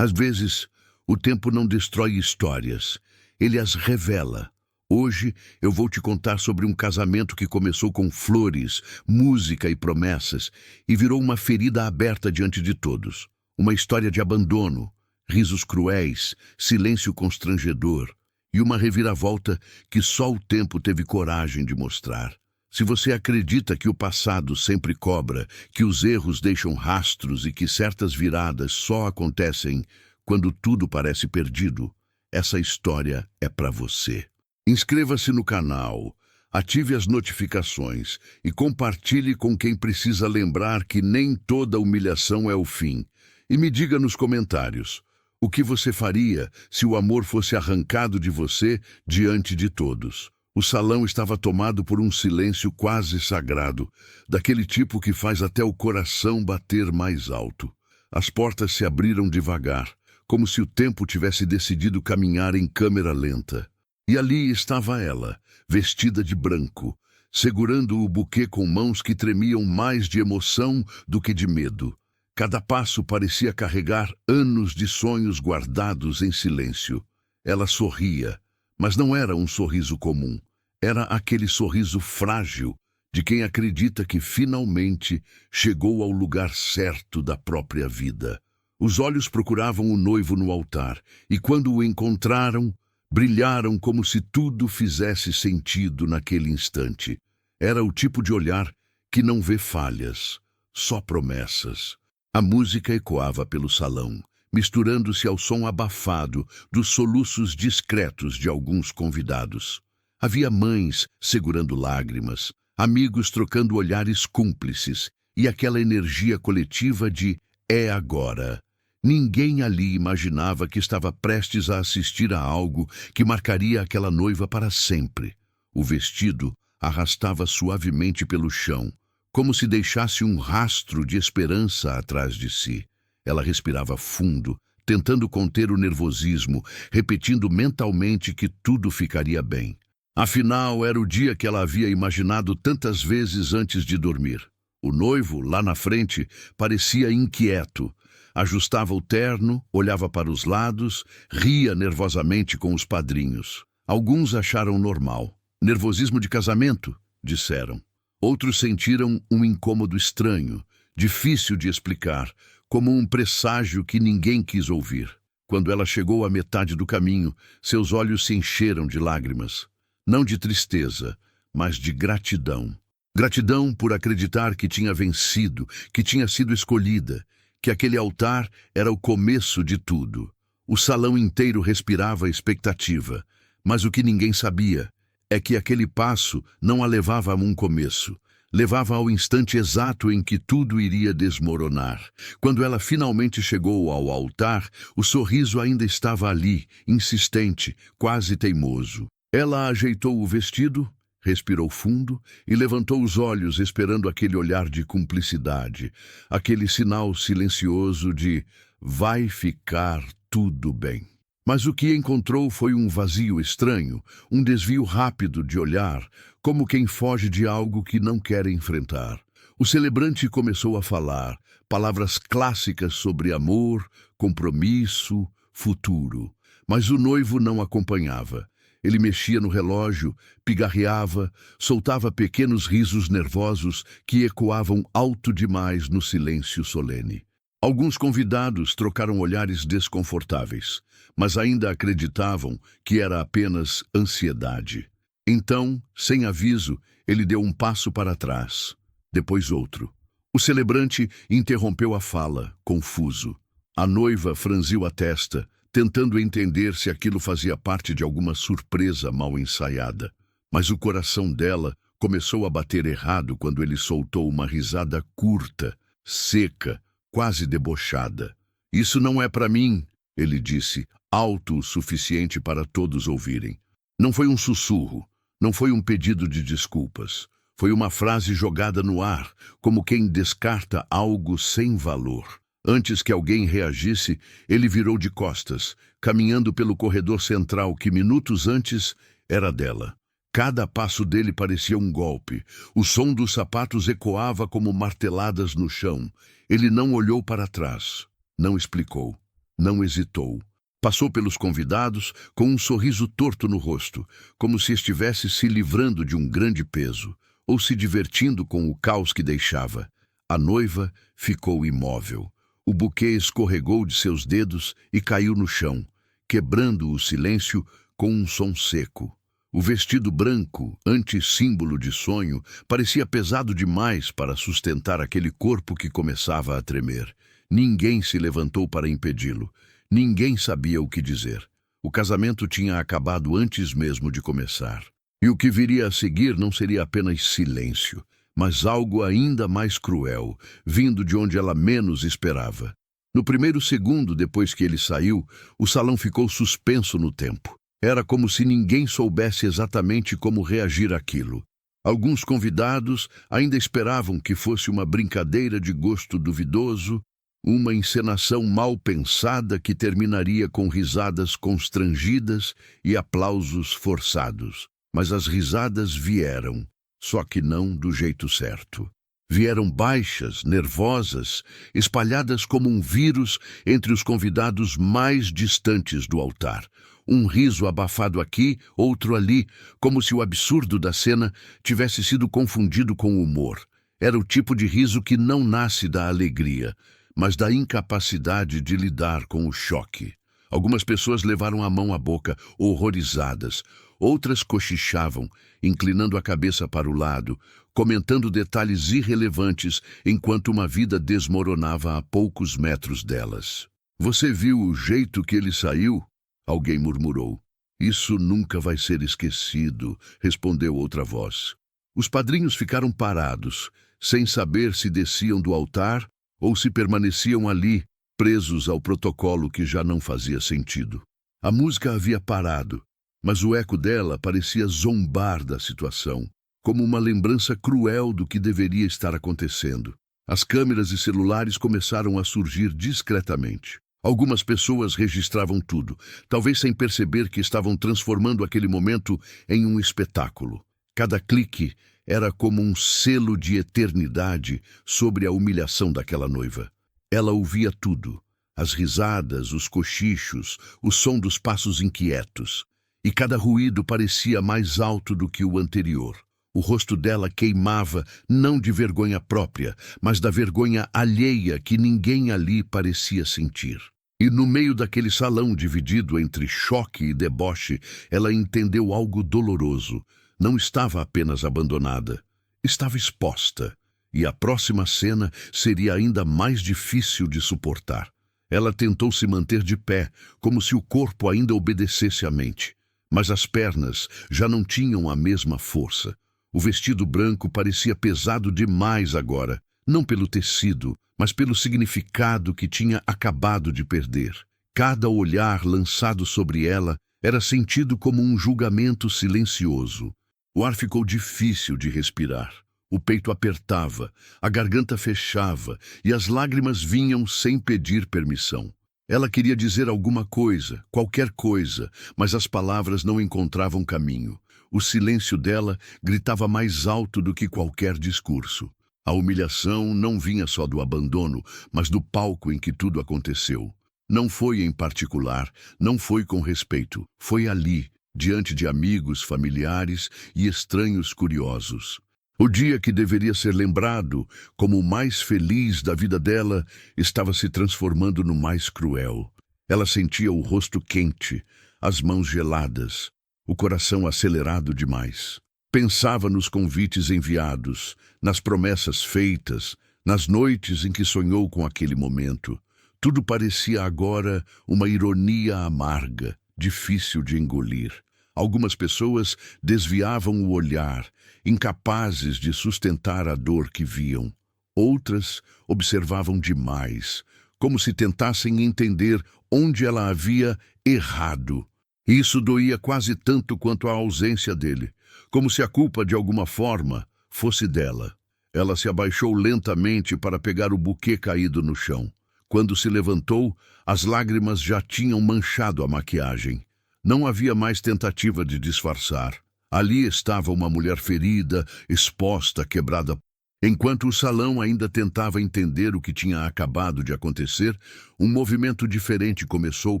Às vezes, o tempo não destrói histórias, ele as revela. Hoje eu vou te contar sobre um casamento que começou com flores, música e promessas e virou uma ferida aberta diante de todos. Uma história de abandono, risos cruéis, silêncio constrangedor e uma reviravolta que só o tempo teve coragem de mostrar. Se você acredita que o passado sempre cobra, que os erros deixam rastros e que certas viradas só acontecem quando tudo parece perdido, essa história é para você. Inscreva-se no canal, ative as notificações e compartilhe com quem precisa lembrar que nem toda humilhação é o fim. E me diga nos comentários, o que você faria se o amor fosse arrancado de você diante de todos? O salão estava tomado por um silêncio quase sagrado, daquele tipo que faz até o coração bater mais alto. As portas se abriram devagar, como se o tempo tivesse decidido caminhar em câmera lenta. E ali estava ela, vestida de branco, segurando o buquê com mãos que tremiam mais de emoção do que de medo. Cada passo parecia carregar anos de sonhos guardados em silêncio. Ela sorria, mas não era um sorriso comum. Era aquele sorriso frágil de quem acredita que finalmente chegou ao lugar certo da própria vida. Os olhos procuravam o noivo no altar, e quando o encontraram, brilharam como se tudo fizesse sentido naquele instante. Era o tipo de olhar que não vê falhas, só promessas. A música ecoava pelo salão, misturando-se ao som abafado dos soluços discretos de alguns convidados. Havia mães segurando lágrimas, amigos trocando olhares cúmplices e aquela energia coletiva de "é agora". Ninguém ali imaginava que estava prestes a assistir a algo que marcaria aquela noiva para sempre. O vestido arrastava suavemente pelo chão, como se deixasse um rastro de esperança atrás de si. Ela respirava fundo, tentando conter o nervosismo, repetindo mentalmente que tudo ficaria bem. Afinal, era o dia que ela havia imaginado tantas vezes antes de dormir. O noivo, lá na frente, parecia inquieto. Ajustava o terno, olhava para os lados, ria nervosamente com os padrinhos. Alguns acharam normal. Nervosismo de casamento, disseram. Outros sentiram um incômodo estranho, difícil de explicar, como um presságio que ninguém quis ouvir. Quando ela chegou à metade do caminho, seus olhos se encheram de lágrimas. Não de tristeza, mas de gratidão. Gratidão por acreditar que tinha vencido, que tinha sido escolhida, que aquele altar era o começo de tudo. O salão inteiro respirava expectativa, mas o que ninguém sabia é que aquele passo não a levava a um começo, levava ao instante exato em que tudo iria desmoronar. Quando ela finalmente chegou ao altar, o sorriso ainda estava ali, insistente, quase teimoso. Ela ajeitou o vestido, respirou fundo e levantou os olhos esperando aquele olhar de cumplicidade, aquele sinal silencioso de "vai ficar tudo bem". Mas o que encontrou foi um vazio estranho, um desvio rápido de olhar, como quem foge de algo que não quer enfrentar. O celebrante começou a falar, palavras clássicas sobre amor, compromisso, futuro. Mas o noivo não acompanhava. Ele mexia no relógio, pigarreava, soltava pequenos risos nervosos que ecoavam alto demais no silêncio solene. Alguns convidados trocaram olhares desconfortáveis, mas ainda acreditavam que era apenas ansiedade. Então, sem aviso, ele deu um passo para trás, depois outro. O celebrante interrompeu a fala, confuso. A noiva franziu a testa, tentando entender se aquilo fazia parte de alguma surpresa mal ensaiada. Mas o coração dela começou a bater errado quando ele soltou uma risada curta, seca, quase debochada. "Isso não é para mim", ele disse, alto o suficiente para todos ouvirem. Não foi um sussurro, não foi um pedido de desculpas. Foi uma frase jogada no ar, como quem descarta algo sem valor. Antes que alguém reagisse, ele virou de costas, caminhando pelo corredor central que minutos antes era dela. Cada passo dele parecia um golpe. O som dos sapatos ecoava como marteladas no chão. Ele não olhou para trás, não explicou. Não hesitou. Passou pelos convidados com um sorriso torto no rosto, como se estivesse se livrando de um grande peso, ou se divertindo com o caos que deixava. A noiva ficou imóvel. O buquê escorregou de seus dedos e caiu no chão, quebrando o silêncio com um som seco. O vestido branco, antissímbolo de sonho, parecia pesado demais para sustentar aquele corpo que começava a tremer. Ninguém se levantou para impedi-lo. Ninguém sabia o que dizer. O casamento tinha acabado antes mesmo de começar. E o que viria a seguir não seria apenas silêncio, mas algo ainda mais cruel, vindo de onde ela menos esperava. No primeiro segundo depois que ele saiu, o salão ficou suspenso no tempo. Era como se ninguém soubesse exatamente como reagir àquilo. Alguns convidados ainda esperavam que fosse uma brincadeira de gosto duvidoso, uma encenação mal pensada que terminaria com risadas constrangidas e aplausos forçados. Mas as risadas vieram, só que não do jeito certo. Vieram baixas, nervosas, espalhadas como um vírus entre os convidados mais distantes do altar. Um riso abafado aqui, outro ali, como se o absurdo da cena tivesse sido confundido com humor. Era o tipo de riso que não nasce da alegria, mas da incapacidade de lidar com o choque. Algumas pessoas levaram a mão à boca, horrorizadas. Outras cochichavam, inclinando a cabeça para o lado, comentando detalhes irrelevantes enquanto uma vida desmoronava a poucos metros delas. "Você viu o jeito que ele saiu?" Alguém murmurou. "Isso nunca vai ser esquecido", respondeu outra voz. Os padrinhos ficaram parados, sem saber se desciam do altar ou se permaneciam ali, presos ao protocolo que já não fazia sentido. A música havia parado, mas o eco dela parecia zombar da situação, como uma lembrança cruel do que deveria estar acontecendo. As câmeras e celulares começaram a surgir discretamente. Algumas pessoas registravam tudo, talvez sem perceber que estavam transformando aquele momento em um espetáculo. Cada clique era como um selo de eternidade sobre a humilhação daquela noiva. Ela ouvia tudo, as risadas, os cochichos, o som dos passos inquietos. E cada ruído parecia mais alto do que o anterior. O rosto dela queimava, não de vergonha própria, mas da vergonha alheia que ninguém ali parecia sentir. E no meio daquele salão dividido entre choque e deboche, ela entendeu algo doloroso. Não estava apenas abandonada, estava exposta. E a próxima cena seria ainda mais difícil de suportar. Ela tentou se manter de pé, como se o corpo ainda obedecesse à mente. Mas as pernas já não tinham a mesma força. O vestido branco parecia pesado demais agora, não pelo tecido, mas pelo significado que tinha acabado de perder. Cada olhar lançado sobre ela era sentido como um julgamento silencioso. O ar ficou difícil de respirar. O peito apertava, a garganta fechava e as lágrimas vinham sem pedir permissão. Ela queria dizer alguma coisa, qualquer coisa, mas as palavras não encontravam caminho. O silêncio dela gritava mais alto do que qualquer discurso. A humilhação não vinha só do abandono, mas do palco em que tudo aconteceu. Não foi em particular, não foi com respeito, foi ali, diante de amigos, familiares e estranhos curiosos. O dia que deveria ser lembrado como o mais feliz da vida dela estava se transformando no mais cruel. Ela sentia o rosto quente, as mãos geladas, o coração acelerado demais. Pensava nos convites enviados, nas promessas feitas, nas noites em que sonhou com aquele momento. Tudo parecia agora uma ironia amarga, difícil de engolir. Algumas pessoas desviavam o olhar, incapazes de sustentar a dor que viam. Outras observavam demais, como se tentassem entender onde ela havia errado. Isso doía quase tanto quanto a ausência dele, como se a culpa de alguma forma fosse dela. Ela se abaixou lentamente para pegar o buquê caído no chão. Quando se levantou, as lágrimas já tinham manchado a maquiagem. Não havia mais tentativa de disfarçar. Ali estava uma mulher ferida, exposta, quebrada. Enquanto o salão ainda tentava entender o que tinha acabado de acontecer, um movimento diferente começou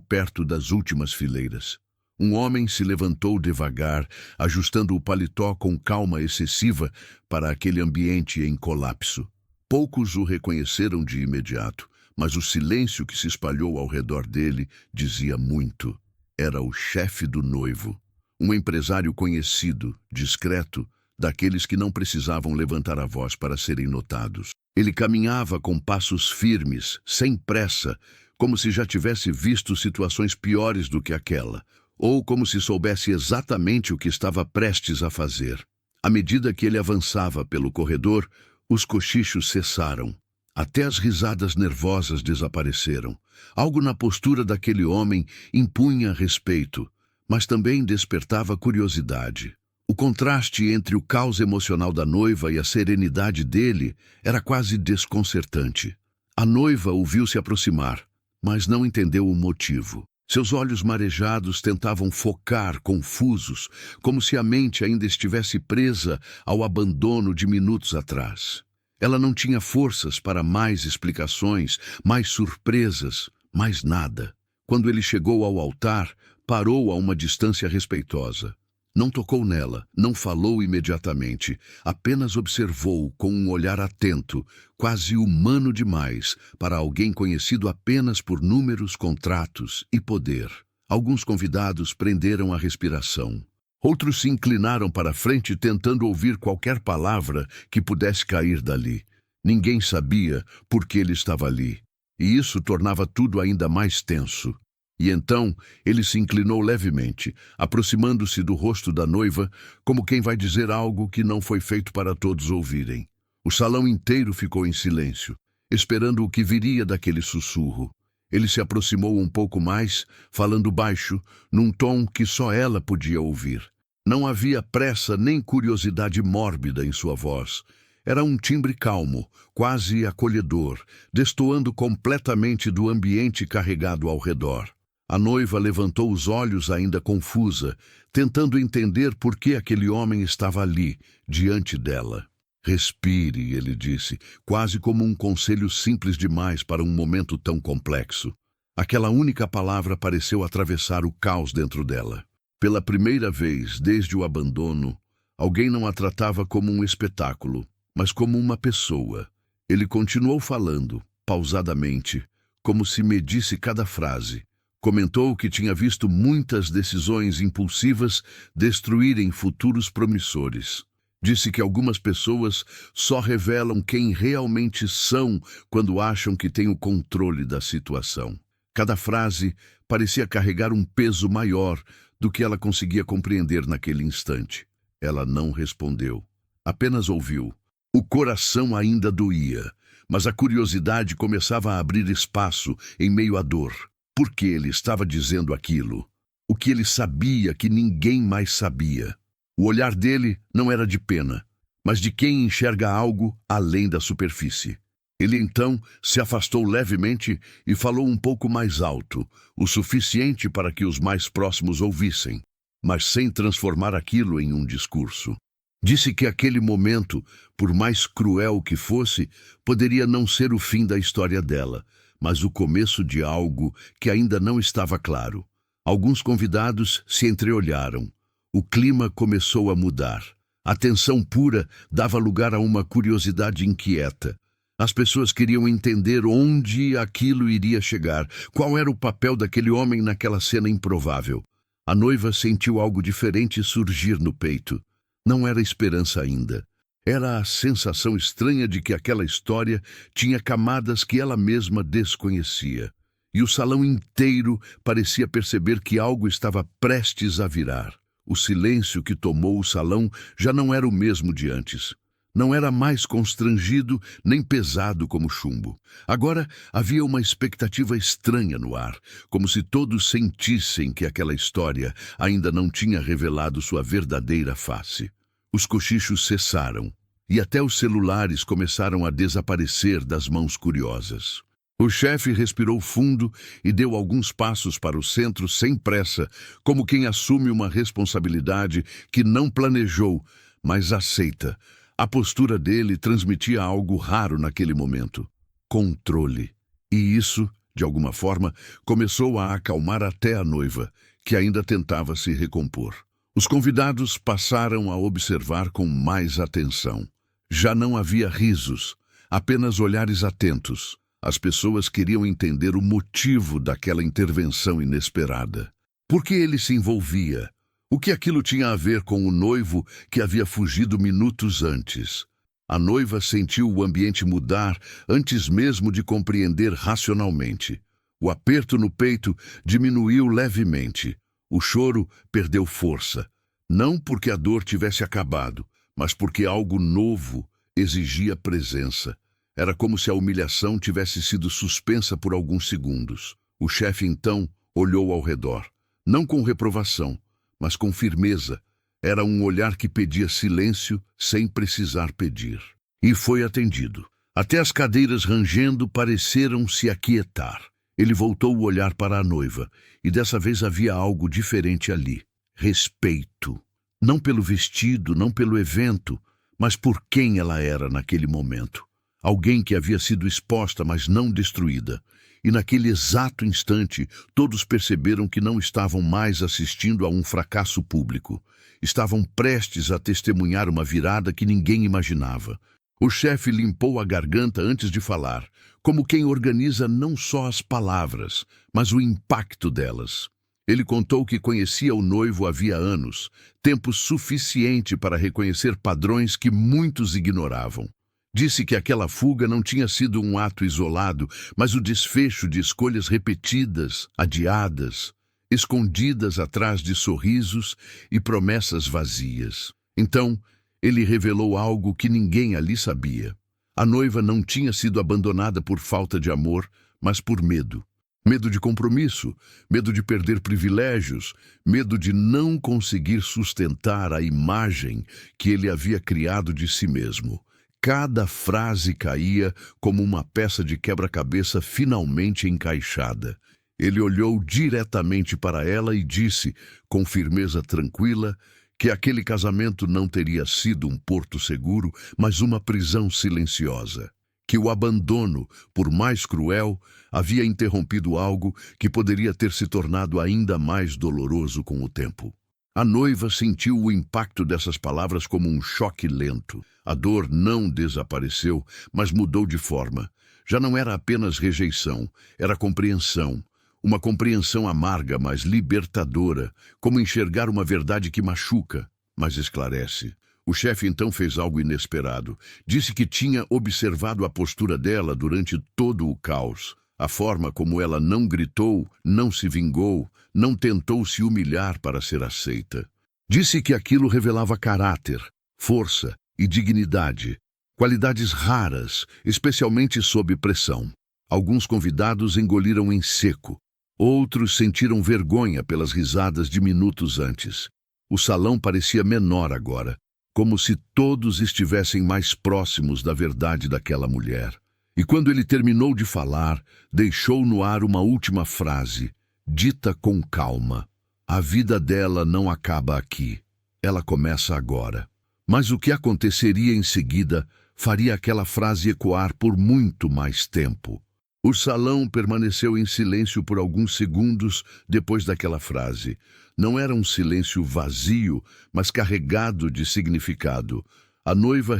perto das últimas fileiras. Um homem se levantou devagar, ajustando o paletó com calma excessiva para aquele ambiente em colapso. Poucos o reconheceram de imediato, mas o silêncio que se espalhou ao redor dele dizia muito. Era o chefe do noivo. Um empresário conhecido, discreto, daqueles que não precisavam levantar a voz para serem notados. Ele caminhava com passos firmes, sem pressa, como se já tivesse visto situações piores do que aquela, ou como se soubesse exatamente o que estava prestes a fazer. À medida que ele avançava pelo corredor, os cochichos cessaram. Até as risadas nervosas desapareceram. Algo na postura daquele homem impunha respeito, mas também despertava curiosidade. O contraste entre o caos emocional da noiva e a serenidade dele era quase desconcertante. A noiva o viu se aproximar, mas não entendeu o motivo. Seus olhos marejados tentavam focar, confusos, como se a mente ainda estivesse presa ao abandono de minutos atrás. Ela não tinha forças para mais explicações, mais surpresas, mais nada. Quando ele chegou ao altar, parou a uma distância respeitosa. Não tocou nela, não falou imediatamente, apenas observou com um olhar atento, quase humano demais, para alguém conhecido apenas por números, contratos e poder. Alguns convidados prenderam a respiração. Outros se inclinaram para a frente tentando ouvir qualquer palavra que pudesse cair dali. Ninguém sabia por que ele estava ali, e isso tornava tudo ainda mais tenso. E então ele se inclinou levemente, aproximando-se do rosto da noiva, como quem vai dizer algo que não foi feito para todos ouvirem. O salão inteiro ficou em silêncio, esperando o que viria daquele sussurro. Ele se aproximou um pouco mais, falando baixo, num tom que só ela podia ouvir. Não havia pressa nem curiosidade mórbida em sua voz. Era um timbre calmo, quase acolhedor, destoando completamente do ambiente carregado ao redor. A noiva levantou os olhos ainda confusa, tentando entender por que aquele homem estava ali, diante dela. Respire, ele disse, quase como um conselho simples demais para um momento tão complexo. Aquela única palavra pareceu atravessar o caos dentro dela. Pela primeira vez, desde o abandono, alguém não a tratava como um espetáculo, mas como uma pessoa. Ele continuou falando, pausadamente, como se medisse cada frase. Comentou que tinha visto muitas decisões impulsivas destruírem futuros promissores. Disse que algumas pessoas só revelam quem realmente são quando acham que têm o controle da situação. Cada frase parecia carregar um peso maior do que ela conseguia compreender naquele instante. Ela não respondeu, apenas ouviu. O coração ainda doía, mas a curiosidade começava a abrir espaço em meio à dor. Por que ele estava dizendo aquilo? O que ele sabia que ninguém mais sabia? O olhar dele não era de pena, mas de quem enxerga algo além da superfície. Ele então se afastou levemente e falou um pouco mais alto, o suficiente para que os mais próximos ouvissem, mas sem transformar aquilo em um discurso. Disse que aquele momento, por mais cruel que fosse, poderia não ser o fim da história dela, mas o começo de algo que ainda não estava claro. Alguns convidados se entreolharam. O clima começou a mudar. A tensão pura dava lugar a uma curiosidade inquieta. As pessoas queriam entender onde aquilo iria chegar, qual era o papel daquele homem naquela cena improvável. A noiva sentiu algo diferente surgir no peito. Não era esperança ainda. Era a sensação estranha de que aquela história tinha camadas que ela mesma desconhecia. E o salão inteiro parecia perceber que algo estava prestes a virar. O silêncio que tomou o salão já não era o mesmo de antes. Não era mais constrangido nem pesado como chumbo. Agora havia uma expectativa estranha no ar, como se todos sentissem que aquela história ainda não tinha revelado sua verdadeira face. Os cochichos cessaram, e até os celulares começaram a desaparecer das mãos curiosas. O chefe respirou fundo e deu alguns passos para o centro sem pressa, como quem assume uma responsabilidade que não planejou, mas aceita, A postura dele transmitia algo raro naquele momento: controle. E isso, de alguma forma, começou a acalmar até a noiva, que ainda tentava se recompor. Os convidados passaram a observar com mais atenção. Já não havia risos, apenas olhares atentos. As pessoas queriam entender o motivo daquela intervenção inesperada. Por que ele se envolvia? O que aquilo tinha a ver com o noivo que havia fugido minutos antes? A noiva sentiu o ambiente mudar antes mesmo de compreender racionalmente. O aperto no peito diminuiu levemente. O choro perdeu força. Não porque a dor tivesse acabado, mas porque algo novo exigia presença. Era como se a humilhação tivesse sido suspensa por alguns segundos. O chefe, então, olhou ao redor. Não com reprovação, mas com firmeza. Era um olhar que pedia silêncio sem precisar pedir. E foi atendido. Até as cadeiras rangendo pareceram se aquietar. Ele voltou o olhar para a noiva, e dessa vez havia algo diferente ali. Respeito. Não pelo vestido, não pelo evento, mas por quem ela era naquele momento. Alguém que havia sido exposta, mas não destruída. E naquele exato instante, todos perceberam que não estavam mais assistindo a um fracasso público. Estavam prestes a testemunhar uma virada que ninguém imaginava. O chefe limpou a garganta antes de falar, como quem organiza não só as palavras, mas o impacto delas. Ele contou que conhecia o noivo havia anos, tempo suficiente para reconhecer padrões que muitos ignoravam. Disse que aquela fuga não tinha sido um ato isolado, mas o desfecho de escolhas repetidas, adiadas, escondidas atrás de sorrisos e promessas vazias. Então, ele revelou algo que ninguém ali sabia. A noiva não tinha sido abandonada por falta de amor, mas por medo. Medo de compromisso, medo de perder privilégios, medo de não conseguir sustentar a imagem que ele havia criado de si mesmo. Cada frase caía como uma peça de quebra-cabeça finalmente encaixada. Ele olhou diretamente para ela e disse, com firmeza tranquila, que aquele casamento não teria sido um porto seguro, mas uma prisão silenciosa. Que o abandono, por mais cruel, havia interrompido algo que poderia ter se tornado ainda mais doloroso com o tempo. A noiva sentiu o impacto dessas palavras como um choque lento. A dor não desapareceu, mas mudou de forma. Já não era apenas rejeição, era compreensão. Uma compreensão amarga, mas libertadora, como enxergar uma verdade que machuca, mas esclarece. O chefe então fez algo inesperado. Disse que tinha observado a postura dela durante todo o caos. A forma como ela não gritou, não se vingou, não tentou se humilhar para ser aceita. Disse que aquilo revelava caráter, força e dignidade, qualidades raras, especialmente sob pressão. Alguns convidados engoliram em seco. Outros sentiram vergonha pelas risadas de minutos antes. O salão parecia menor agora, como se todos estivessem mais próximos da verdade daquela mulher. E quando ele terminou de falar, deixou no ar uma última frase, dita com calma. A vida dela não acaba aqui. Ela começa agora. Mas o que aconteceria em seguida faria aquela frase ecoar por muito mais tempo. O salão permaneceu em silêncio por alguns segundos depois daquela frase. Não era um silêncio vazio, mas carregado de significado. A noiva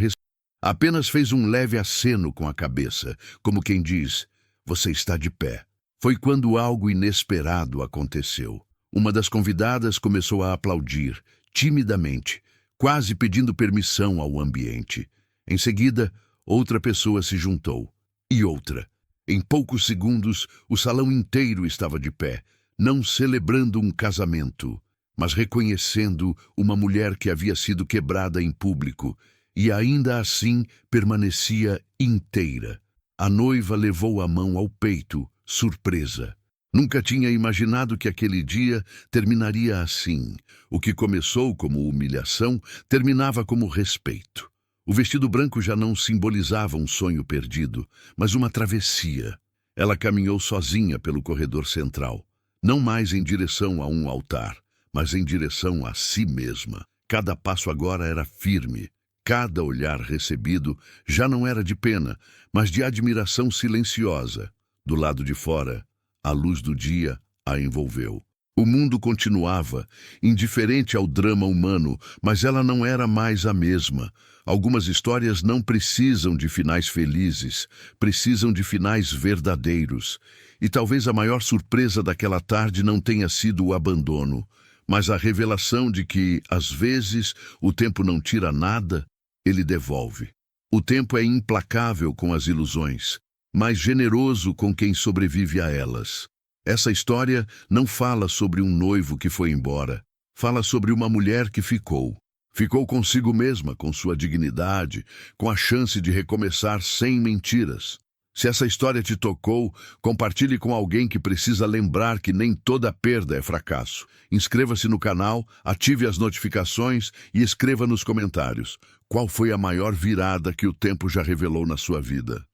apenas fez um leve aceno com a cabeça, como quem diz, você está de pé. Foi quando algo inesperado aconteceu. Uma das convidadas começou a aplaudir, timidamente, quase pedindo permissão ao ambiente. Em seguida, outra pessoa se juntou. E outra. Em poucos segundos, o salão inteiro estava de pé, não celebrando um casamento, mas reconhecendo uma mulher que havia sido quebrada em público, e ainda assim permanecia inteira. A noiva levou a mão ao peito, surpresa. Nunca tinha imaginado que aquele dia terminaria assim. O que começou como humilhação terminava como respeito. O vestido branco já não simbolizava um sonho perdido, mas uma travessia. Ela caminhou sozinha pelo corredor central, não mais em direção a um altar, mas em direção a si mesma. Cada passo agora era firme, Cada olhar recebido já não era de pena, mas de admiração silenciosa. Do lado de fora, a luz do dia a envolveu. O mundo continuava, indiferente ao drama humano, mas ela não era mais a mesma. Algumas histórias não precisam de finais felizes, precisam de finais verdadeiros. E talvez a maior surpresa daquela tarde não tenha sido o abandono, mas a revelação de que, às vezes, o tempo não tira nada, ele devolve. O tempo é implacável com as ilusões, mas generoso com quem sobrevive a elas. Essa história não fala sobre um noivo que foi embora. Fala sobre uma mulher que ficou. Ficou consigo mesma, com sua dignidade, com a chance de recomeçar sem mentiras. Se essa história te tocou, compartilhe com alguém que precisa lembrar que nem toda perda é fracasso. Inscreva-se no canal, ative as notificações e escreva nos comentários qual foi a maior virada que o tempo já revelou na sua vida.